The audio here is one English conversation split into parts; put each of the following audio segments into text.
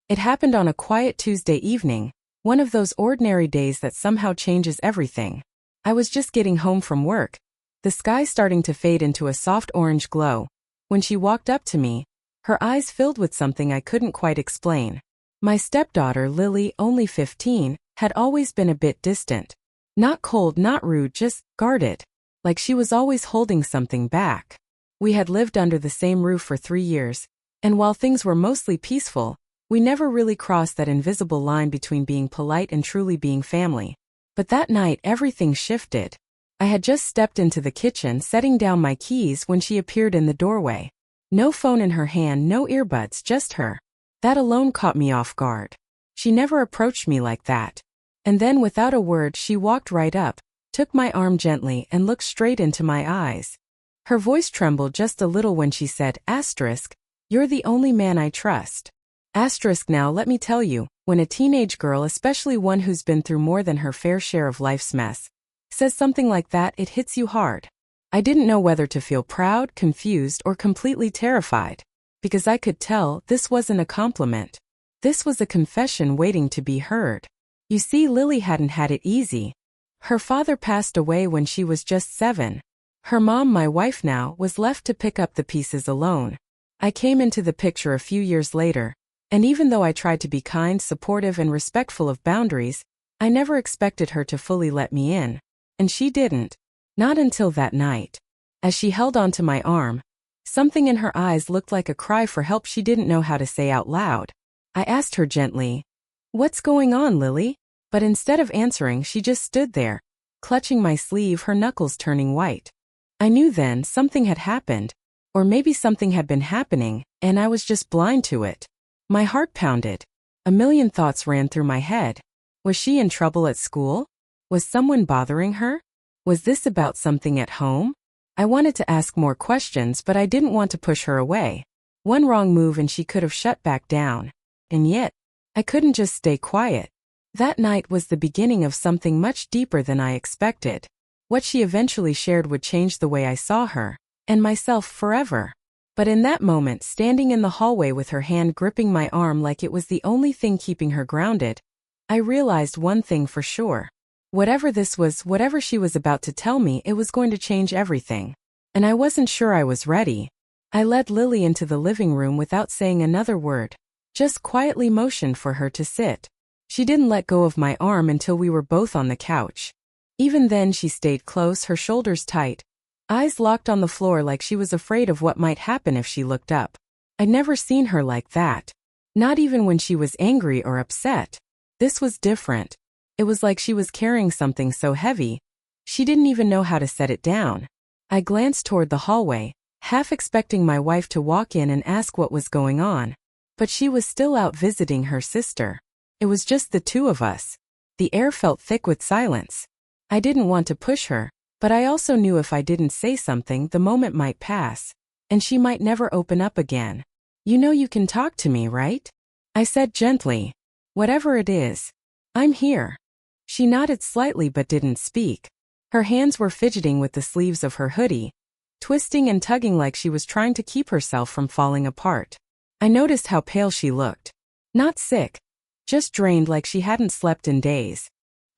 It happened on a quiet Tuesday evening, one of those ordinary days that somehow changes everything. I was just getting home from work, the sky starting to fade into a soft orange glow, when she walked up to me, her eyes filled with something I couldn't quite explain. My stepdaughter, Lily, only 15, had always been a bit distant. Not cold, not rude, just guarded, like she was always holding something back. We had lived under the same roof for 3 years, and while things were mostly peaceful, we never really crossed that invisible line between being polite and truly being family. But that night everything shifted. I had just stepped into the kitchen setting down my keys when she appeared in the doorway. No phone in her hand, no earbuds, just her. That alone caught me off guard. She never approached me like that. And then without a word she walked right up, took my arm gently and looked straight into my eyes. Her voice trembled just a little when she said, "You're the only man I trust." Now let me tell you, when a teenage girl, especially one who's been through more than her fair share of life's mess, says something like that, it hits you hard. I didn't know whether to feel proud, confused, or completely terrified, because I could tell this wasn't a compliment. This was a confession waiting to be heard. You see, Lily hadn't had it easy. Her father passed away when she was just 7. Her mom, my wife now, was left to pick up the pieces alone. I came into the picture a few years later, and even though I tried to be kind, supportive, and respectful of boundaries, I never expected her to fully let me in. And she didn't. Not until that night. As she held onto my arm, something in her eyes looked like a cry for help she didn't know how to say out loud. I asked her gently, "What's going on, Lily?" But instead of answering, she just stood there, clutching my sleeve, her knuckles turning white. I knew then something had happened, or maybe something had been happening, and I was just blind to it. My heart pounded. A million thoughts ran through my head. Was she in trouble at school? Was someone bothering her? Was this about something at home? I wanted to ask more questions, but I didn't want to push her away. One wrong move and she could have shut back down. And yet, I couldn't just stay quiet. That night was the beginning of something much deeper than I expected. What she eventually shared would change the way I saw her, and myself forever. But in that moment, standing in the hallway with her hand gripping my arm like it was the only thing keeping her grounded, I realized one thing for sure. Whatever this was, whatever she was about to tell me, it was going to change everything. And I wasn't sure I was ready. I led Lily into the living room without saying another word, just quietly motioned for her to sit. She didn't let go of my arm until we were both on the couch. Even then she stayed close, her shoulders tight, eyes locked on the floor like she was afraid of what might happen if she looked up. I'd never seen her like that. Not even when she was angry or upset. This was different. It was like she was carrying something so heavy, she didn't even know how to set it down. I glanced toward the hallway, half expecting my wife to walk in and ask what was going on. But she was still out visiting her sister. It was just the two of us. The air felt thick with silence. I didn't want to push her, but I also knew if I didn't say something, the moment might pass, and she might never open up again. "You know you can talk to me, right?" I said gently. "Whatever it is, I'm here." She nodded slightly but didn't speak. Her hands were fidgeting with the sleeves of her hoodie, twisting and tugging like she was trying to keep herself from falling apart. I noticed how pale she looked. Not sick, just drained, like she hadn't slept in days.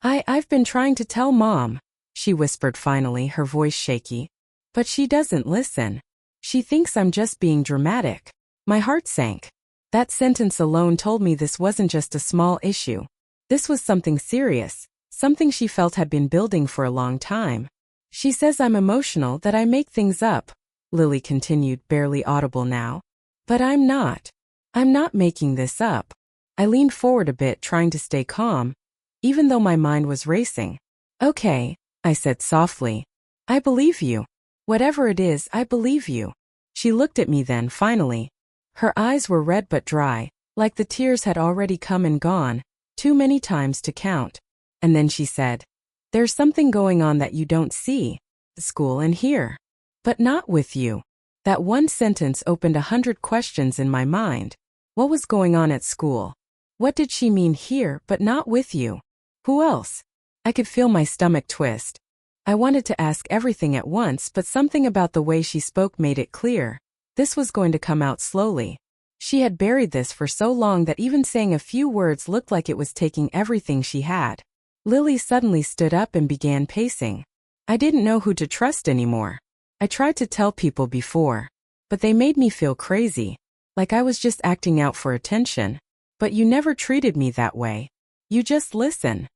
I've been trying to tell Mom," she whispered finally, her voice shaky. "But she doesn't listen. She thinks I'm just being dramatic." My heart sank. That sentence alone told me this wasn't just a small issue. This was something serious, something she felt had been building for a long time. "She says I'm emotional, that I make things up," Lily continued, barely audible now. "But I'm not. I'm not making this up." I leaned forward a bit, trying to stay calm, even though my mind was racing. "Okay," I said softly. "I believe you. Whatever it is, I believe you." She looked at me then, finally. Her eyes were red but dry, like the tears had already come and gone, too many times to count. And then she said, "There's something going on that you don't see. School and here. But not with you." That one sentence opened 100 questions in my mind. What was going on at school? What did she mean here, but not with you? Who else? I could feel my stomach twist. I wanted to ask everything at once, but something about the way she spoke made it clear. This was going to come out slowly. She had buried this for so long that even saying a few words looked like it was taking everything she had. Lily suddenly stood up and began pacing. I didn't know who to trust anymore. I tried to tell people before, but they made me feel crazy, like I was just acting out for attention. But you never treated me that way. You just listen.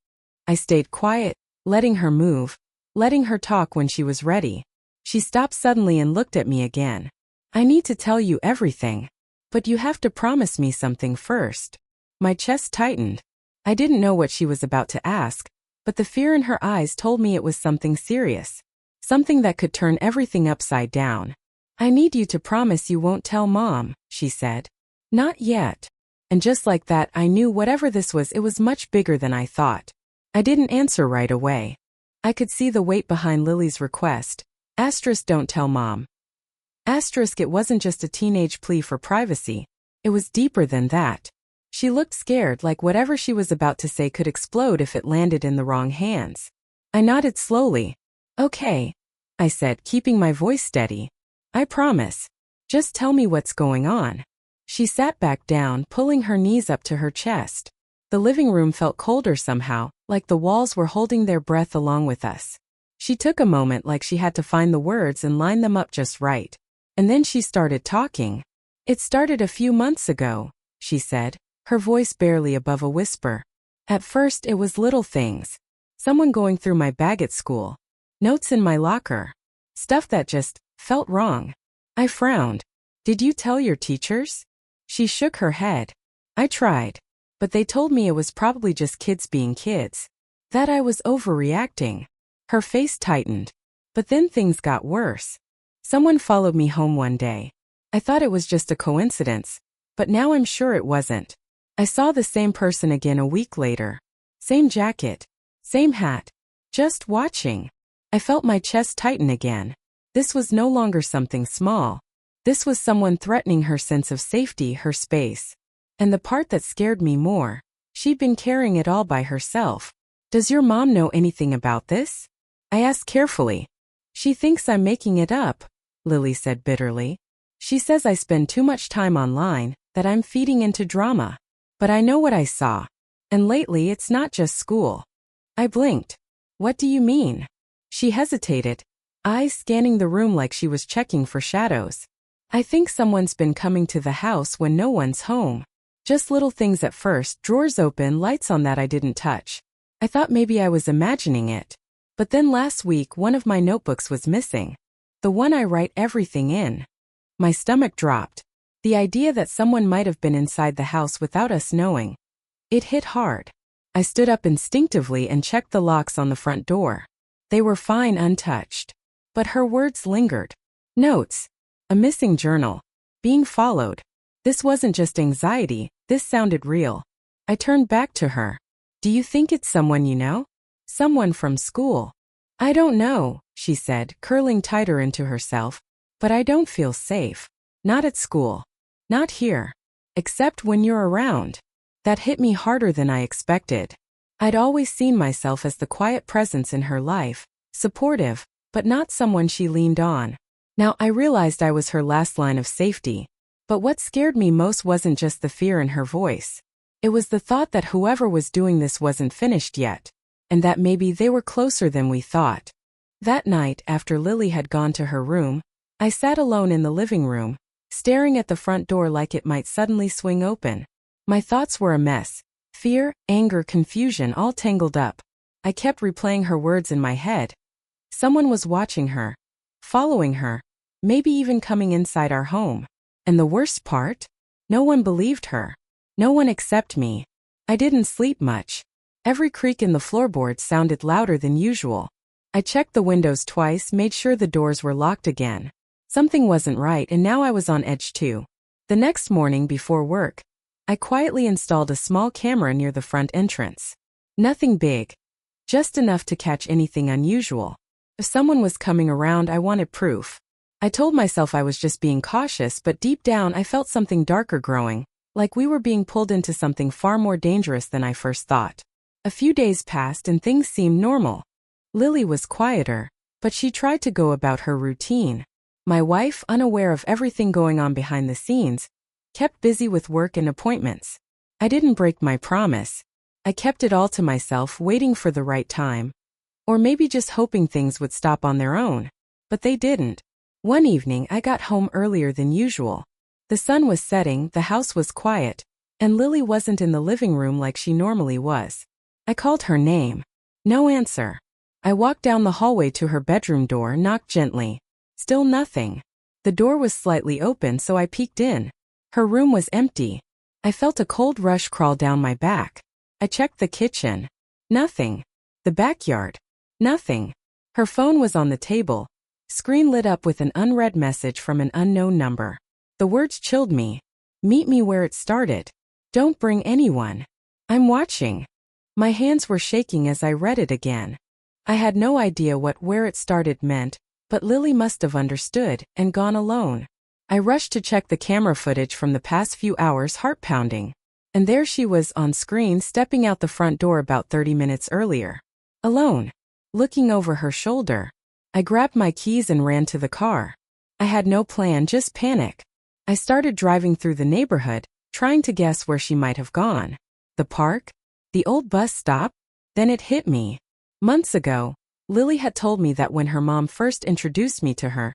I stayed quiet, letting her move, letting her talk when she was ready. She stopped suddenly and looked at me again. I need to tell you everything. But you have to promise me something first. My chest tightened. I didn't know what she was about to ask, but the fear in her eyes told me it was something serious. Something that could turn everything upside down. I need you to promise you won't tell Mom, she said. Not yet. And just like that, I knew whatever this was, it was much bigger than I thought. I didn't answer right away. I could see the weight behind Lily's request. Don't tell Mom. It wasn't just a teenage plea for privacy. It was deeper than that. She looked scared, like whatever she was about to say could explode if it landed in the wrong hands. I nodded slowly. Okay, I said, keeping my voice steady. I promise. Just tell me what's going on. She sat back down, pulling her knees up to her chest. The living room felt colder somehow, like the walls were holding their breath along with us. She took a moment, like she had to find the words and line them up just right. And then she started talking. It started a few months ago, she said, her voice barely above a whisper. At first it was little things. Someone going through my bag at school. Notes in my locker. Stuff that just felt wrong. I frowned. Did you tell your teachers? She shook her head. I tried. But they told me it was probably just kids being kids. That I was overreacting. Her face tightened. But then things got worse. Someone followed me home one day. I thought it was just a coincidence, but now I'm sure it wasn't. I saw the same person again a week later. Same jacket. Same hat. Just watching. I felt my chest tighten again. This was no longer something small. This was someone threatening her sense of safety, her space. And the part that scared me more, she'd been carrying it all by herself. Does your mom know anything about this? I asked carefully. She thinks I'm making it up, Lily said bitterly. She says I spend too much time online, that I'm feeding into drama. But I know what I saw. And lately it's not just school. I blinked. What do you mean? She hesitated, eyes scanning the room like she was checking for shadows. I think someone's been coming to the house when no one's home. Just little things at first, drawers open, lights on that I didn't touch. I thought maybe I was imagining it. But then last week one of my notebooks was missing. The one I write everything in. My stomach dropped. The idea that someone might have been inside the house without us knowing. It hit hard. I stood up instinctively and checked the locks on the front door. They were fine, untouched. But her words lingered. Notes. A missing journal. Being followed. This wasn't just anxiety, this sounded real. I turned back to her. Do you think it's someone you know? Someone from school. I don't know, she said, curling tighter into herself. But I don't feel safe. Not at school. Not here. Except when you're around. That hit me harder than I expected. I'd always seen myself as the quiet presence in her life, supportive, but not someone she leaned on. Now I realized I was her last line of safety. But what scared me most wasn't just the fear in her voice. It was the thought that whoever was doing this wasn't finished yet, and that maybe they were closer than we thought. That night, after Lily had gone to her room, I sat alone in the living room, staring at the front door like it might suddenly swing open. My thoughts were a mess. Fear, anger, confusion, all tangled up. I kept replaying her words in my head. Someone was watching her, following her, maybe even coming inside our home. And the worst part? No one believed her. No one except me. I didn't sleep much. Every creak in the floorboards sounded louder than usual. I checked the windows twice, made sure the doors were locked again. Something wasn't right, and now I was on edge too. The next morning before work, I quietly installed a small camera near the front entrance. Nothing big. Just enough to catch anything unusual. If someone was coming around, I wanted proof. I told myself I was just being cautious, but deep down I felt something darker growing, like we were being pulled into something far more dangerous than I first thought. A few days passed and things seemed normal. Lily was quieter, but she tried to go about her routine. My wife, unaware of everything going on behind the scenes, Kept busy with work and appointments. I didn't break my promise. I kept it all to myself, waiting for the right time. Or maybe just hoping things would stop on their own. But they didn't. One evening I got home earlier than usual. The sun was setting, the house was quiet, and Lily wasn't in the living room like she normally was. I called her name. No answer. I walked down the hallway to her bedroom door, knocked gently. Still nothing. The door was slightly open, so I peeked in. Her room was empty. I felt a cold rush crawl down my back. I checked the kitchen. Nothing. The backyard. Nothing. Her phone was on the table. Screen lit up with an unread message from an unknown number. The words chilled me. Meet me where it started. Don't bring anyone. I'm watching. My hands were shaking as I read it again. I had no idea what "where it started" meant, but Lily must have understood and gone alone. I rushed to check the camera footage from the past few hours, heart pounding. And there she was on screen, stepping out the front door about 30 minutes earlier. Alone. Looking over her shoulder. I grabbed my keys and ran to the car. I had no plan, just panic. I started driving through the neighborhood, trying to guess where she might have gone. The park? The old bus stop? Then it hit me. Months ago, Lily had told me that when her mom first introduced me to her,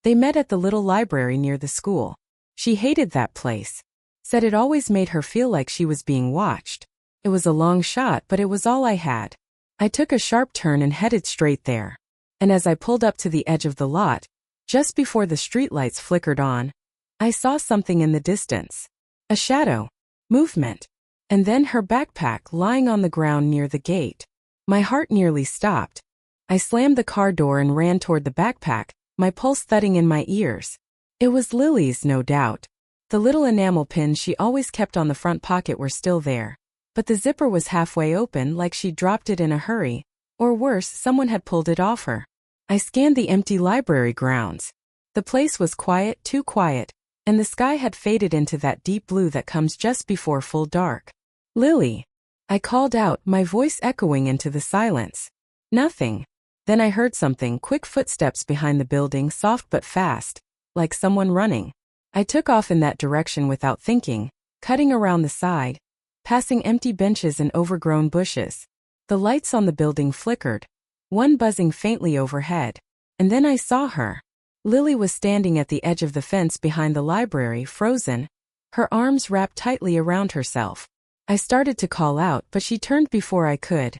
they met at the little library near the school. She hated that place. Said it always made her feel like she was being watched. It was a long shot, but it was all I had. I took a sharp turn and headed straight there. And as I pulled up to the edge of the lot, just before the streetlights flickered on, I saw something in the distance. A shadow. Movement. And then her backpack lying on the ground near the gate. My heart nearly stopped. I slammed the car door and ran toward the backpack, my pulse thudding in my ears. It was Lily's, no doubt. The little enamel pins she always kept on the front pocket were still there. But the zipper was halfway open, like she'd dropped it in a hurry. Or worse, someone had pulled it off her. I scanned the empty library grounds. The place was quiet, too quiet, and the sky had faded into that deep blue that comes just before full dark. Lily. I called out, my voice echoing into the silence. Nothing. Then I heard something, quick footsteps behind the building, soft but fast, like someone running. I took off in that direction without thinking, cutting around the side, passing empty benches and overgrown bushes. The lights on the building flickered, one buzzing faintly overhead. And then I saw her. Lily was standing at the edge of the fence behind the library, frozen, her arms wrapped tightly around herself. I started to call out, but she turned before I could.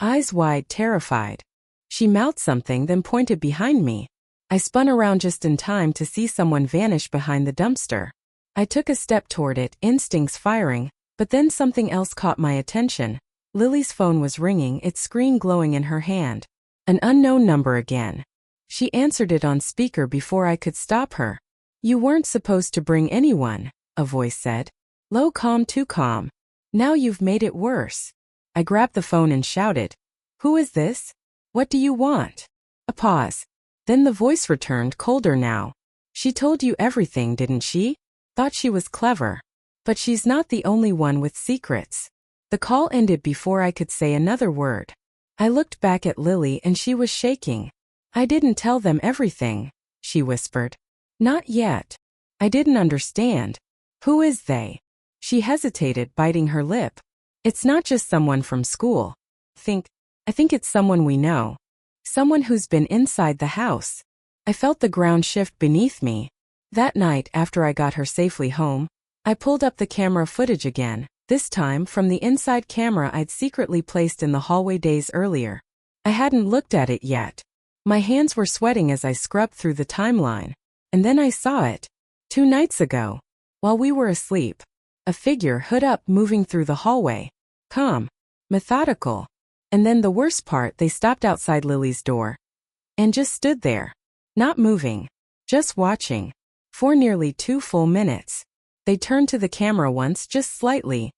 Eyes wide, terrified. She mouthed something, then pointed behind me. I spun around just in time to see someone vanish behind the dumpster. I took a step toward it, instincts firing, but then something else caught my attention. Lily's phone was ringing, its screen glowing in her hand. An unknown number again. She answered it on speaker before I could stop her. You weren't supposed to bring anyone, a voice said. Low, calm, too calm. Now you've made it worse. I grabbed the phone and shouted. Who is this? What do you want? A pause. Then the voice returned, colder now. She told you everything, didn't she? Thought she was clever. But she's not the only one with secrets. The call ended before I could say another word. I looked back at Lily and she was shaking. I didn't tell them everything, she whispered. Not yet. I didn't understand. Who is they? She hesitated, biting her lip. It's not just someone from school. I think it's someone we know. Someone who's been inside the house. I felt the ground shift beneath me. That night, after I got her safely home, I pulled up the camera footage again, this time from the inside camera I'd secretly placed in the hallway days earlier. I hadn't looked at it yet. My hands were sweating as I scrubbed through the timeline. And then I saw it. 2 nights ago. While we were asleep. A figure, hood up, moving through the hallway. Calm. Methodical. And then the worst part, they stopped outside Lily's door. And just stood there. Not moving. Just watching. For nearly 2 full minutes. They turned to the camera once, just slightly.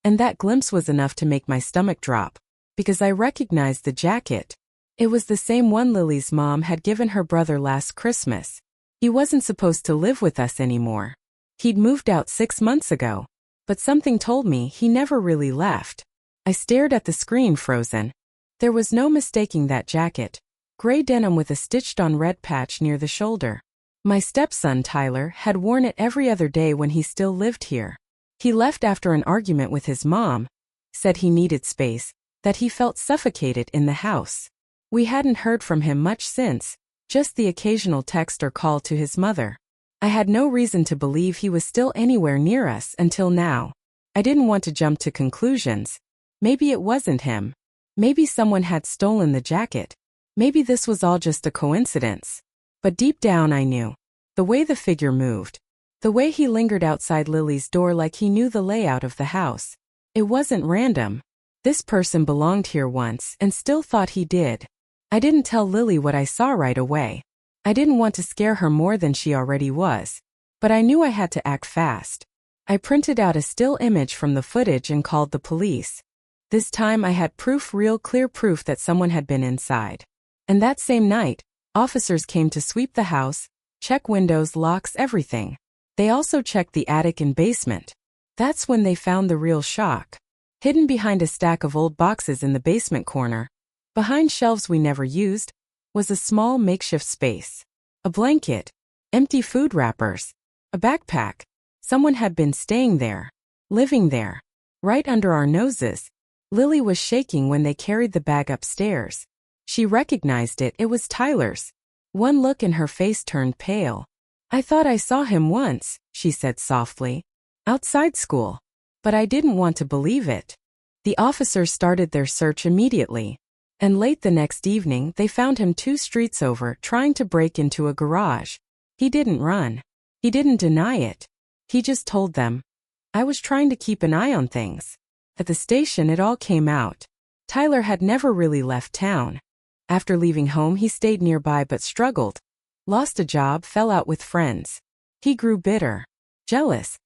And that glimpse was enough to make my stomach drop. Because I recognized the jacket. It was the same one Lily's mom had given her brother last Christmas. He wasn't supposed to live with us anymore. He'd moved out 6 months ago. But something told me he never really left. I stared at the screen, frozen. There was no mistaking that jacket. Gray denim with a stitched-on red patch near the shoulder. My stepson, Tyler, had worn it every other day when he still lived here. He left after an argument with his mom, said he needed space, that he felt suffocated in the house. We hadn't heard from him much since, just the occasional text or call to his mother. I had no reason to believe he was still anywhere near us until now. I didn't want to jump to conclusions. Maybe it wasn't him. Maybe someone had stolen the jacket. Maybe this was all just a coincidence. But deep down I knew. The way the figure moved. The way he lingered outside Lily's door like he knew the layout of the house. It wasn't random. This person belonged here once and still thought he did. I didn't tell Lily what I saw right away. I didn't want to scare her more than she already was. But I knew I had to act fast. I printed out a still image from the footage and called the police. This time I had proof, real clear proof that someone had been inside. And that same night, officers came to sweep the house, check windows, locks, everything. They also checked the attic and basement. That's when they found the real shock. Hidden behind a stack of old boxes in the basement corner, behind shelves we never used, was a small makeshift space. A blanket, empty food wrappers, a backpack. Someone had been staying there, living there, right under our noses. Lily was shaking when they carried the bag upstairs. She recognized it was Tyler's. One look and her face turned pale. I thought I saw him once, she said softly. Outside school. But I didn't want to believe it. The officers started their search immediately. And late the next evening they found him 2 streets over trying to break into a garage. He didn't run. He didn't deny it. He just told them, "I was trying to keep an eye on things." At the station it all came out. Tyler had never really left town. After leaving home he stayed nearby but struggled. Lost a job, fell out with friends. He grew bitter. Jealous.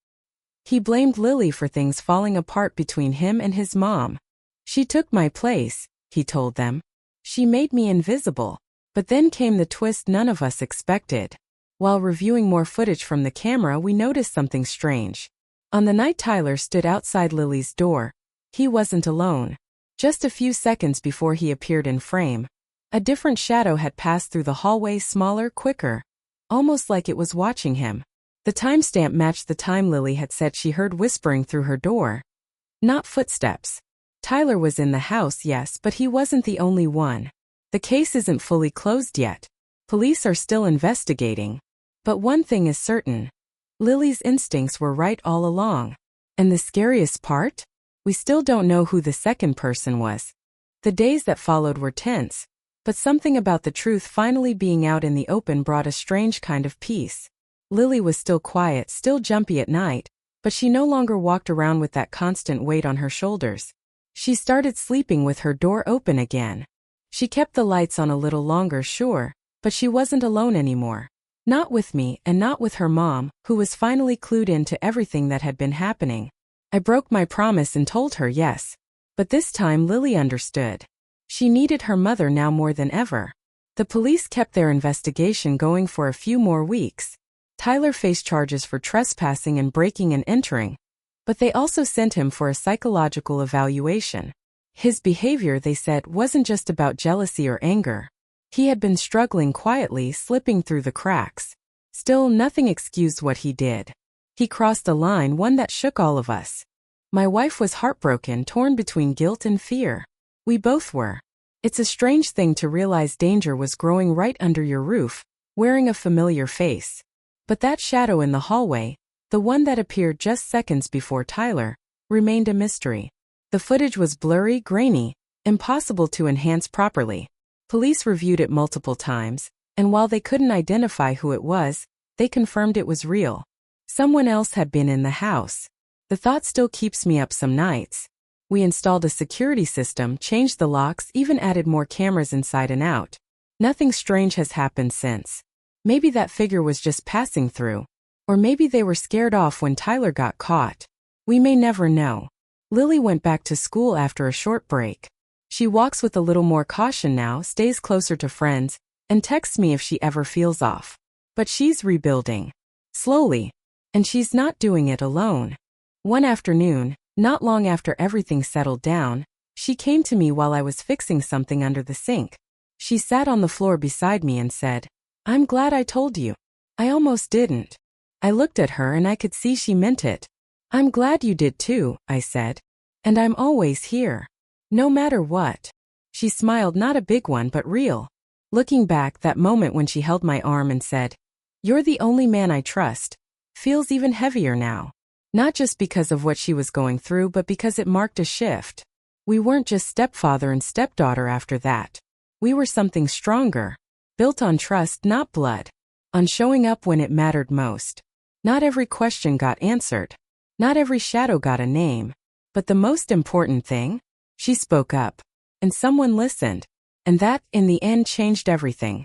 He blamed Lily for things falling apart between him and his mom. "She took my place," he told them. "She made me invisible." But then came the twist none of us expected. While reviewing more footage from the camera we noticed something strange. On the night Tyler stood outside Lily's door, he wasn't alone. Just a few seconds before he appeared in frame, a different shadow had passed through the hallway, smaller, quicker, almost like it was watching him. The timestamp matched the time Lily had said she heard whispering through her door. Not footsteps. Tyler was in the house, yes, but he wasn't the only one. The case isn't fully closed yet. Police are still investigating. But one thing is certain. Lily's instincts were right all along. And the scariest part? We still don't know who the second person was. The days that followed were tense. But something about the truth finally being out in the open brought a strange kind of peace. Lily was still quiet, still jumpy at night, but she no longer walked around with that constant weight on her shoulders. She started sleeping with her door open again. She kept the lights on a little longer, sure, but she wasn't alone anymore. Not with me and not with her mom, who was finally clued in to everything that had been happening. I broke my promise and told her yes. But this time Lily understood. She needed her mother now more than ever. The police kept their investigation going for a few more weeks. Tyler faced charges for trespassing and breaking and entering. But they also sent him for a psychological evaluation. His behavior, they said, wasn't just about jealousy or anger. He had been struggling quietly, slipping through the cracks. Still, nothing excused what he did. He crossed a line, one that shook all of us. My wife was heartbroken, torn between guilt and fear. We both were. It's a strange thing to realize danger was growing right under your roof, wearing a familiar face. But that shadow in the hallway, the one that appeared just seconds before Tyler, remained a mystery. The footage was blurry, grainy, impossible to enhance properly. Police reviewed it multiple times, and while they couldn't identify who it was, they confirmed it was real. Someone else had been in the house. The thought still keeps me up some nights. We installed a security system, changed the locks, even added more cameras inside and out. Nothing strange has happened since. Maybe that figure was just passing through. Or maybe they were scared off when Tyler got caught. We may never know. Lily went back to school after a short break. She walks with a little more caution now, stays closer to friends, and texts me if she ever feels off. But she's rebuilding. Slowly. And she's not doing it alone. One afternoon, not long after everything settled down, she came to me while I was fixing something under the sink. She sat on the floor beside me and said, "I'm glad I told you. I almost didn't. I looked at her and I could see she meant it. I'm glad you did too, I said. And I'm always here. No matter what. She smiled, not a big one but real. Looking back, that moment when she held my arm and said, "You're the only man I trust," feels even heavier now. Not just because of what she was going through, but because it marked a shift. We weren't just stepfather and stepdaughter after that. We were something stronger. Built on trust, not blood. On showing up when it mattered most. Not every question got answered. Not every shadow got a name. But the most important thing? She spoke up. And someone listened. And that, in the end, changed everything.